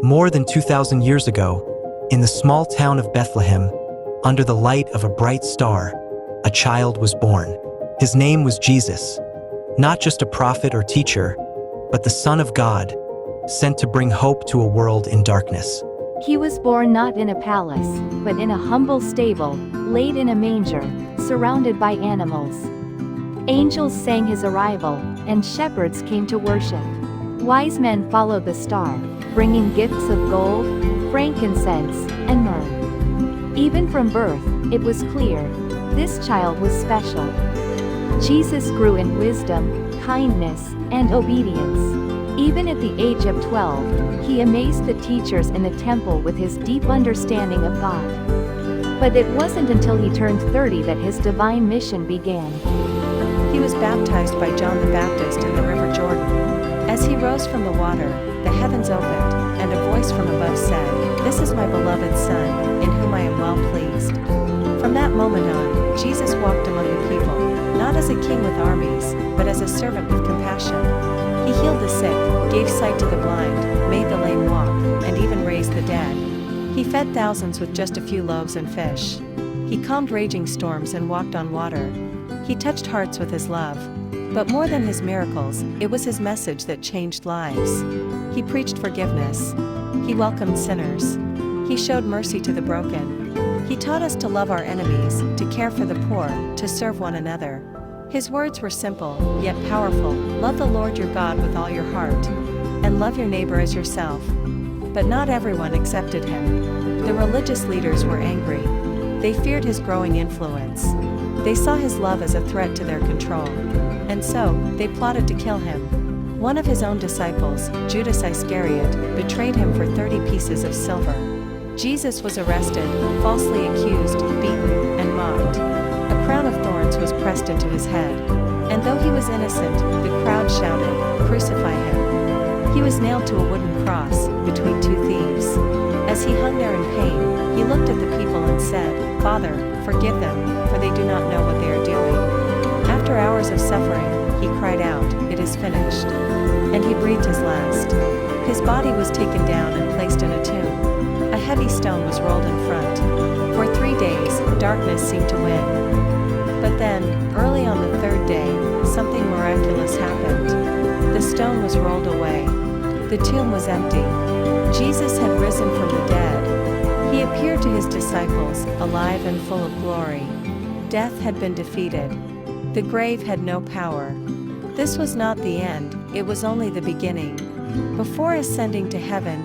More than 2,000 years ago, in the small town of Bethlehem, under the light of a bright star, a child was born. His name was Jesus, not just a prophet or teacher, but the Son of God, sent to bring hope to a world in darkness. He was born not in a palace, but in a humble stable, laid in a manger, surrounded by animals. Angels sang his arrival, and shepherds came to worship. Wise men followed the star, bringing gifts of gold, frankincense, and myrrh. Even from birth, it was clear, this child was special. Jesus grew in wisdom, kindness, and obedience. Even at the age of 12, he amazed the teachers in the temple with his deep understanding of God. But it wasn't until he turned 30 that his divine mission began. He was baptized by John the Baptist in the River Jordan. As he rose from the water, the heavens opened, and a voice from above said, "This is my beloved Son, in whom I am well pleased." From that moment on, Jesus walked among the people, not as a king with armies, but as a servant with compassion. He healed the sick, gave sight to the blind, made the lame walk, and even raised the dead. He fed thousands with just a few loaves and fish. He calmed raging storms and walked on water. He touched hearts with his love. But more than his miracles, it was his message that changed lives. He preached forgiveness. He welcomed sinners. He showed mercy to the broken. He taught us to love our enemies, to care for the poor, to serve one another. His words were simple, yet powerful. Love the Lord your God with all your heart, and love your neighbor as yourself. But not everyone accepted him. The religious leaders were angry. They feared his growing influence. They saw his love as a threat to their control. And so, they plotted to kill him. One of his own disciples, Judas Iscariot, betrayed him for 30 pieces of silver. Jesus was arrested, falsely accused, beaten, and mocked. A crown of thorns was pressed into his head. And though he was innocent, the crowd shouted, "Crucify him." He was nailed to a wooden cross, between two thieves. As he hung there in pain, he looked at the people and said, "Father, forgive them, for they do not know what they are doing." After hours of suffering, he cried out, "It is finished." And he breathed his last. His body was taken down and placed in a tomb. A heavy stone was rolled in front. For 3 days, darkness seemed to win. But then, early on the third day, something miraculous happened. The stone was rolled away. The tomb was empty. Jesus had risen from the dead. He appeared to his disciples, alive and full of glory. Death had been defeated. The grave had no power. This was not the end, it was only the beginning. Before ascending to heaven,